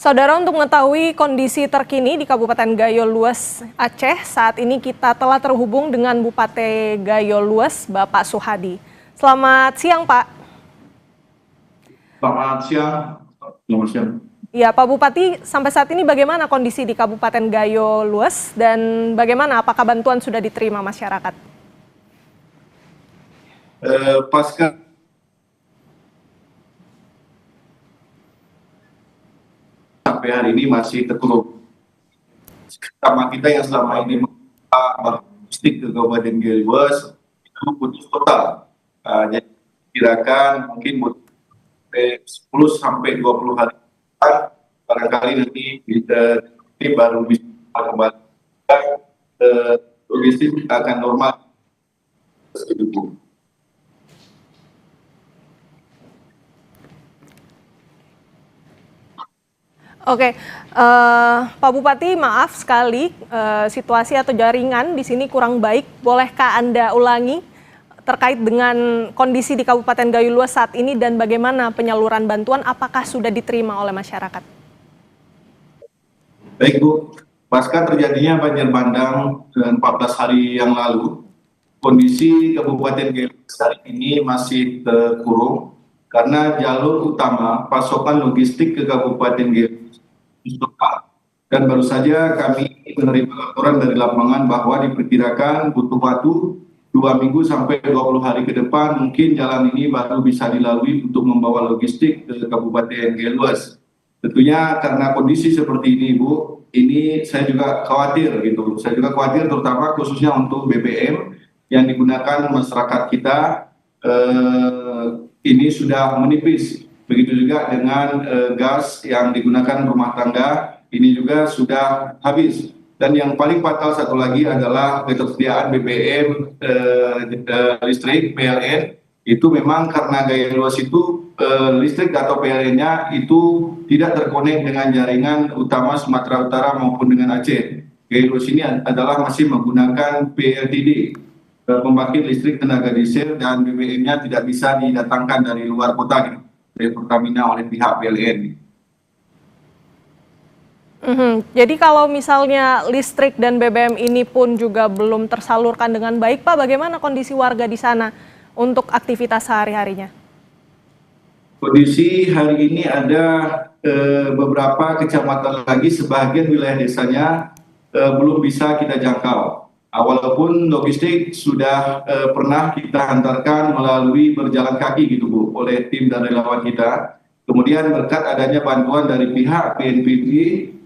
Saudara, untuk mengetahui kondisi terkini di Kabupaten Gayo Lues, Aceh, saat ini kita telah terhubung dengan Bupati Gayo Lues, Bapak Suhadi. Selamat siang, Pak. Selamat siang. Selamat siang. Ya, Pak Bupati, sampai saat ini bagaimana kondisi di Kabupaten Gayo Lues dan bagaimana apakah bantuan sudah diterima masyarakat? Pasca sampai hari ini masih terkurung. Sama kita yang selama ini logistik ke Kabupaten Gayo Lues itu putus total. Jadi kirakan mungkin butuh 10 sampai 20 hari barangkali nanti kita baru bisa kembali logistik akan normal. Oke, Pak Bupati, maaf sekali situasi atau jaringan di sini kurang baik. Bolehkah Anda ulangi terkait dengan kondisi di Kabupaten Gayo Lues saat ini dan bagaimana penyaluran bantuan, apakah sudah diterima oleh masyarakat? Baik Bu, pasca terjadinya banjir bandang 14 hari yang lalu, kondisi Kabupaten Gayo Lues hari ini masih terkurung karena jalur utama pasokan logistik ke Kabupaten Gayo Lues ditutup. Dan baru saja kami menerima laporan dari lapangan bahwa diperkirakan butuh waktu 2 minggu sampai 20 hari ke depan mungkin jalan ini baru bisa dilalui untuk membawa logistik ke Kabupaten Gayo Lues. Tentunya karena kondisi seperti ini Bu, ini saya juga khawatir gitu. Saya juga khawatir terutama khususnya untuk BBM yang digunakan masyarakat kita ini sudah menipis. Begitu juga dengan gas yang digunakan rumah tangga ini juga sudah habis. Dan yang paling fatal satu lagi adalah ketersediaan BBM listrik PLN itu memang karena Gayo Lues itu listrik atau PLN-nya itu tidak terkonek dengan jaringan utama Sumatera Utara maupun dengan Aceh. Gayo Lues ini adalah masih menggunakan PLTD, pembangkit listrik tenaga diesel, dan BBM-nya tidak bisa didatangkan dari luar kota gitu, dari Pertamina oleh pihak PLN. Jadi kalau misalnya listrik dan BBM ini pun juga belum tersalurkan dengan baik, Pak, bagaimana kondisi warga di sana untuk aktivitas sehari-harinya? Kondisi hari ini ada beberapa kecamatan lagi, sebagian wilayah desanya belum bisa kita jangkau. Walaupun logistik sudah pernah kita hantarkan melalui berjalan kaki gitu Bu, oleh tim dan relawan kita. Kemudian berkat adanya bantuan dari pihak BNPB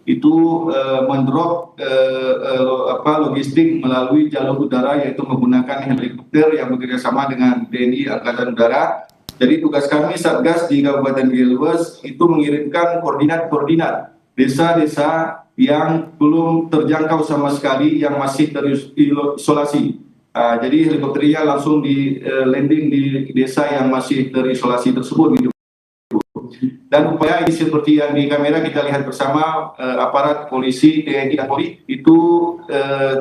itu mendrop logistik melalui jalur udara, yaitu menggunakan helikopter yang bekerjasama dengan TNI Angkatan Udara. Jadi tugas kami Satgas di Kabupaten Gayo Lues itu mengirimkan koordinat-koordinat desa-desa yang belum terjangkau sama sekali, yang masih terisolasi. Jadi helikopternya langsung di landing di desa yang masih terisolasi tersebut gitu. Dan upaya ini seperti yang di kamera kita lihat bersama, aparat polisi, TNI dan Polri itu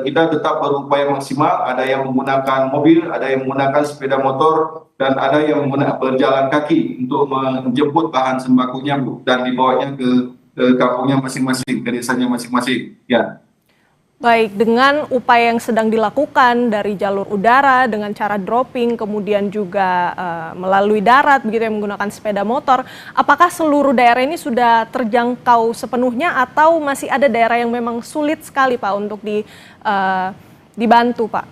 kita tetap berupaya maksimal. Ada yang menggunakan mobil, ada yang menggunakan sepeda motor, dan ada yang menggunakan berjalan kaki untuk menjemput bahan sembakonya Bu, dan dibawanya ke kampungnya masing-masing, ke desanya masing-masing. Ya. Baik, dengan upaya yang sedang dilakukan dari jalur udara dengan cara dropping, kemudian juga melalui darat, begitu yang menggunakan sepeda motor, apakah seluruh daerah ini sudah terjangkau sepenuhnya atau masih ada daerah yang memang sulit sekali Pak untuk dibantu Pak?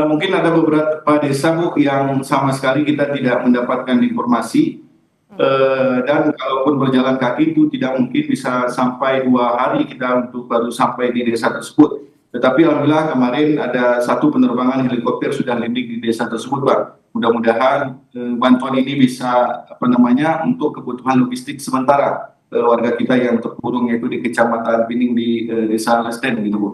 Mungkin ada beberapa desa Bu yang sama sekali kita tidak mendapatkan informasi. Dan kalaupun berjalan kaki itu tidak mungkin bisa sampai 2 hari kita untuk baru sampai di desa tersebut. Tetapi alhamdulillah kemarin ada satu penerbangan helikopter sudah landing di desa tersebut Pak. Mudah-mudahan bantuan ini bisa untuk kebutuhan logistik sementara warga kita yang terkurung, yaitu di Kecamatan Pining di Desa Lesten gitu Bu.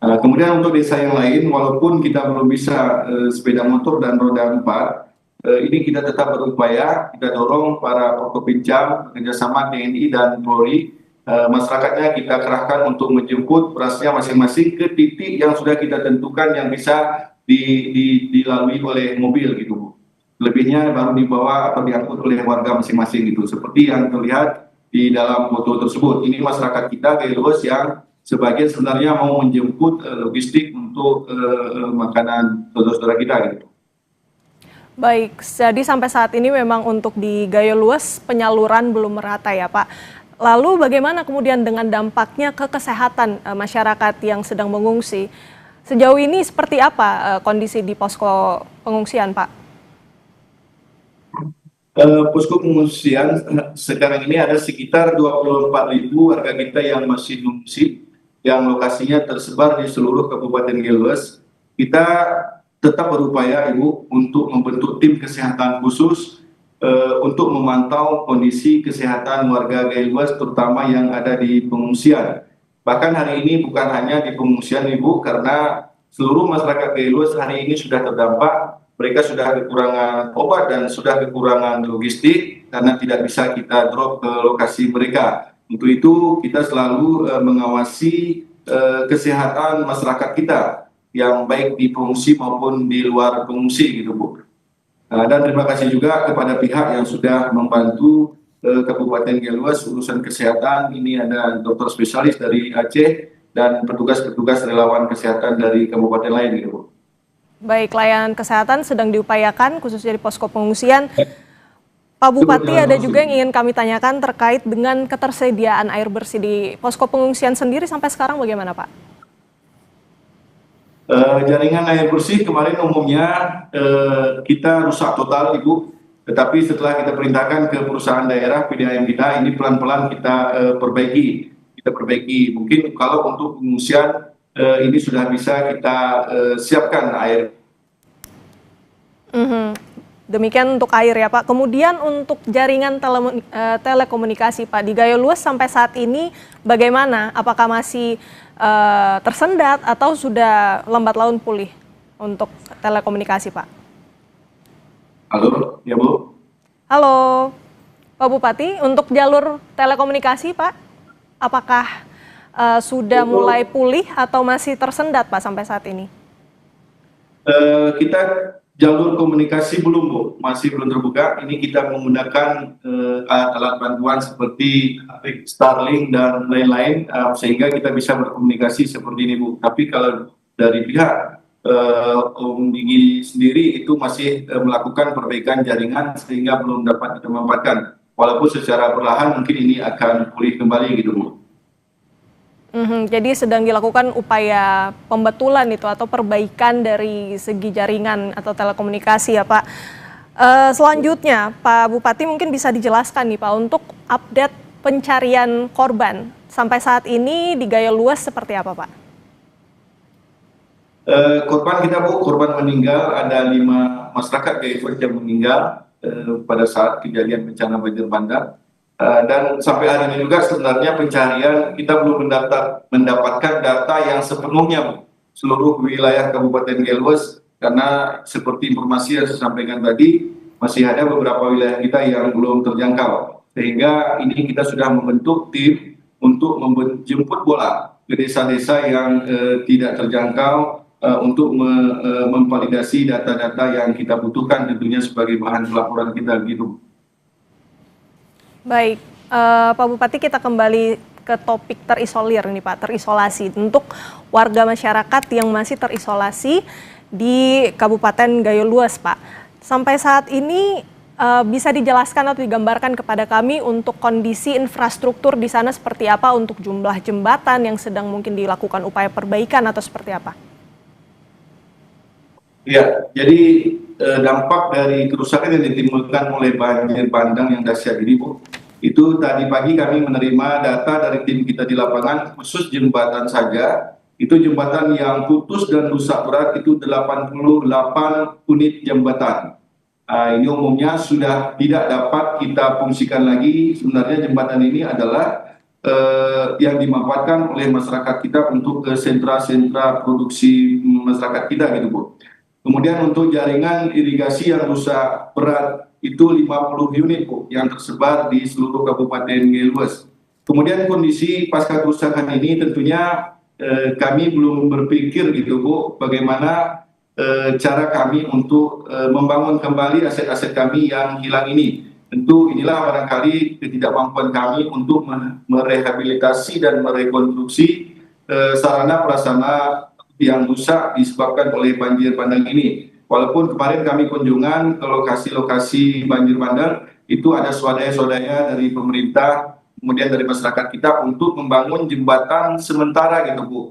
Kemudian untuk desa yang lain, walaupun kita belum bisa sepeda motor dan roda 4, ini kita tetap berupaya, kita dorong para Forkopimda bekerjasama TNI dan Polri, masyarakatnya kita kerahkan untuk menjemput berasnya masing-masing ke titik yang sudah kita tentukan yang bisa dilalui oleh mobil gitu Bu. Lebihnya baru dibawa atau diangkut oleh warga masing-masing gitu. Seperti yang terlihat di dalam foto tersebut. Ini masyarakat kita Gaya Luas yang sebagian sebenarnya mau menjemput logistik untuk makanan saudara-saudara kita gitu. Baik, jadi sampai saat ini memang untuk di Gayo Luas penyaluran belum merata ya Pak. Lalu bagaimana kemudian dengan dampaknya ke kesehatan masyarakat yang sedang mengungsi? Sejauh ini seperti apa kondisi di posko pengungsian Pak? Posko pengungsian sekarang ini ada sekitar 24.000 warga kita yang masih mengungsi, yang lokasinya tersebar di seluruh Kabupaten Giluas. Kita tetap berupaya, Ibu, untuk membentuk tim kesehatan khusus untuk memantau kondisi kesehatan warga Giluas, terutama yang ada di pengungsian. Bahkan hari ini bukan hanya di pengungsian, Ibu, karena seluruh masyarakat Giluas hari ini sudah terdampak. Mereka sudah kekurangan obat dan sudah kekurangan logistik karena tidak bisa kita drop ke lokasi mereka. Untuk itu kita selalu mengawasi kesehatan masyarakat kita yang baik di pengungsi maupun di luar pengungsi gitu Bu. Dan terima kasih juga kepada pihak yang sudah membantu Kabupaten Giluas urusan kesehatan. Ini ada dokter spesialis dari Aceh dan petugas-petugas relawan kesehatan dari kabupaten lain gitu Bu. Baik, layanan kesehatan sedang diupayakan khususnya di posko pengungsian. Pak Bupati, ada juga yang ingin kami tanyakan terkait dengan ketersediaan air bersih di posko pengungsian sendiri sampai sekarang bagaimana Pak? Jaringan air bersih kemarin umumnya kita rusak total Ibu, tetapi setelah kita perintahkan ke perusahaan daerah PDAM kita, ini pelan-pelan kita perbaiki. Mungkin kalau untuk pengungsian ini sudah bisa kita siapkan air. Demikian untuk air ya Pak. Kemudian untuk jaringan telekomunikasi Pak di Gayo Luas sampai saat ini bagaimana? Apakah masih tersendat atau sudah lambat laun pulih untuk telekomunikasi Pak? Halo, ya Bu. Halo Pak Bupati, untuk jalur telekomunikasi Pak, apakah sudah mulai pulih atau masih tersendat Pak sampai saat ini? Kita jalur komunikasi belum Bu, masih belum terbuka. Ini kita menggunakan alat bantuan seperti Starlink dan lain-lain sehingga kita bisa berkomunikasi seperti ini Bu. Tapi kalau dari pihak Om Digi sendiri itu masih melakukan perbaikan jaringan sehingga belum dapat kita manfaatkan. Walaupun secara perlahan mungkin ini akan pulih kembali gitu Bu. Jadi sedang dilakukan upaya pembetulan itu atau perbaikan dari segi jaringan atau telekomunikasi ya Pak. Selanjutnya Pak Bupati mungkin bisa dijelaskan nih Pak untuk update pencarian korban sampai saat ini di Gayo Luas seperti apa Pak? Korban kita Bu, korban meninggal ada 5 masyarakat Gayo Luas yang meninggal pada saat kejadian bencana banjir bandang. Dan sampai hari ini juga sebenarnya pencarian kita belum mendapatkan data yang sepenuhnya seluruh wilayah Kabupaten Giluas karena seperti informasi yang saya sampaikan tadi masih ada beberapa wilayah kita yang belum terjangkau, sehingga ini kita sudah membentuk tim untuk menjemput bola ke desa-desa yang tidak terjangkau untuk memvalidasi data-data yang kita butuhkan tentunya sebagai bahan pelaporan kita gitu. Baik, Pak Bupati, kita kembali ke topik terisolir nih Pak, terisolasi. Untuk warga masyarakat yang masih terisolasi di Kabupaten Gayo Luas Pak. Sampai saat ini bisa dijelaskan atau digambarkan kepada kami untuk kondisi infrastruktur di sana seperti apa, untuk jumlah jembatan yang sedang mungkin dilakukan upaya perbaikan atau seperti apa? Ya, jadi dampak dari kerusakan yang ditimbulkan oleh banjir bandang yang dahsyat ini Bu, itu tadi pagi kami menerima data dari tim kita di lapangan, khusus jembatan saja, itu jembatan yang putus dan rusak berat itu 88 unit jembatan. Ini umumnya sudah tidak dapat kita fungsikan lagi. Sebenarnya jembatan ini adalah yang dimanfaatkan oleh masyarakat kita untuk ke sentra-sentra produksi masyarakat kita gitu Bu. Kemudian untuk jaringan irigasi yang rusak berat itu 50 unit Bu, yang tersebar di seluruh Kabupaten Giluas. Kemudian kondisi pasca kerusakan ini tentunya kami belum berpikir gitu Bu, bagaimana cara kami untuk membangun kembali aset-aset kami yang hilang ini. Tentu inilah barangkali ketidakmampuan kami untuk merehabilitasi dan merekonstruksi sarana prasarana yang rusak disebabkan oleh banjir bandang ini. Walaupun kemarin kami kunjungan ke lokasi-lokasi banjir bandang, itu ada swadaya-swadaya dari pemerintah, kemudian dari masyarakat kita untuk membangun jembatan sementara gitu Bu.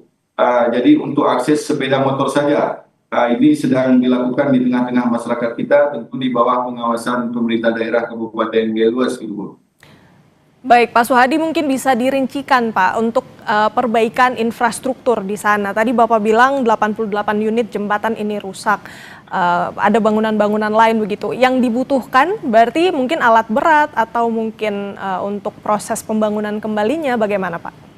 Jadi untuk akses sepeda motor saja. Ini sedang dilakukan di tengah-tengah masyarakat kita, tentu di bawah pengawasan pemerintah daerah Kabupaten Geluas gitu Bu. Baik, Pak Suhadi mungkin bisa dirincikan Pak untuk perbaikan infrastruktur di sana. Tadi Bapak bilang 88 unit jembatan ini rusak, ada bangunan-bangunan lain begitu. Yang dibutuhkan berarti mungkin alat berat atau mungkin untuk proses pembangunan kembalinya bagaimana Pak?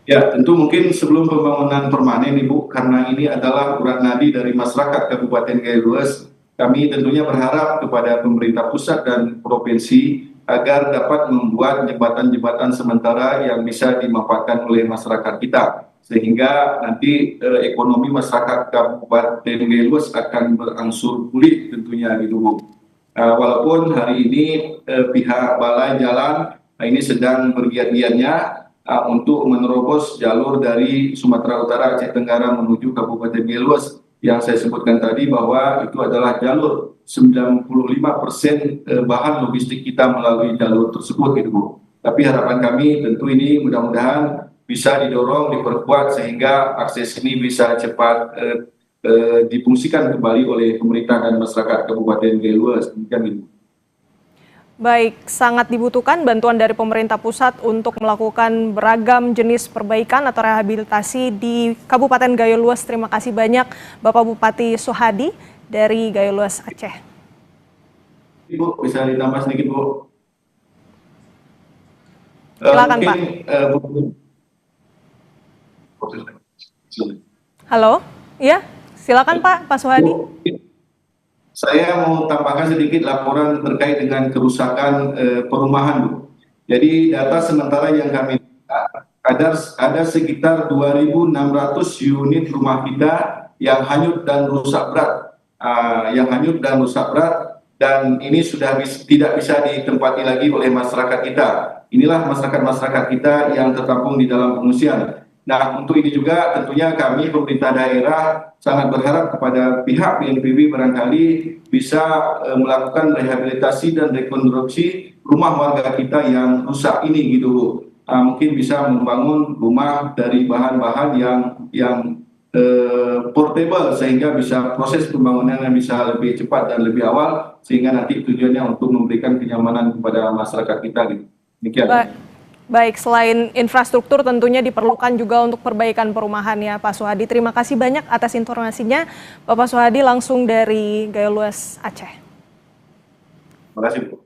Ya, tentu mungkin sebelum pembangunan permanen Ibu, karena ini adalah urat nadi dari masyarakat Kabupaten Geluas, kami tentunya berharap kepada pemerintah pusat dan provinsi agar dapat membuat jembatan-jembatan sementara yang bisa dimanfaatkan oleh masyarakat kita. Sehingga nanti ekonomi masyarakat Kabupaten Geluas akan berangsur pulih tentunya gitu Bu. Walaupun hari ini pihak Balai Jalan ini sedang bergiat-giatnya untuk menerobos jalur dari Sumatera Utara, Aceh Tenggara menuju Kabupaten Geluas yang saya sebutkan tadi bahwa itu adalah jalur 95% bahan logistik kita melalui jalur tersebut gitu Bu. Tapi harapan kami tentu ini mudah-mudahan bisa didorong, diperkuat sehingga akses ini bisa cepat difungsikan kembali oleh pemerintah dan masyarakat Kabupaten Geluas. Demikian gitu. Baik, sangat dibutuhkan bantuan dari pemerintah pusat untuk melakukan beragam jenis perbaikan atau rehabilitasi di Kabupaten Gayo Luas. Terima kasih banyak Bapak Bupati Suhadi dari Gayo Luas, Aceh. Ibu, bisa ditambah sedikit Bu? Silakan Pak. Halo, ya silakan Pak Suhadi. Saya mau tambahkan sedikit laporan terkait dengan kerusakan perumahan, Bu. Jadi data sementara yang kami ada sekitar 2.600 unit rumah kita yang hanyut dan rusak berat, dan ini sudah tidak bisa ditempati lagi oleh masyarakat kita. Inilah masyarakat kita yang tertampung di dalam pengungsian. Nah, untuk ini juga tentunya kami pemerintah daerah sangat berharap kepada pihak BNPB barangkali bisa melakukan rehabilitasi dan rekonstruksi rumah warga kita yang rusak ini gitu. Mungkin bisa membangun rumah dari bahan-bahan yang portable sehingga bisa proses pembangunan yang bisa lebih cepat dan lebih awal sehingga nanti tujuannya untuk memberikan kenyamanan kepada masyarakat kita gitu. Demikian. Baik, selain infrastruktur tentunya diperlukan juga untuk perbaikan perumahan ya Pak Suhadi. Terima kasih banyak atas informasinya Bapak Suhadi langsung dari Gayo Luas, Aceh. Terima kasih Bu.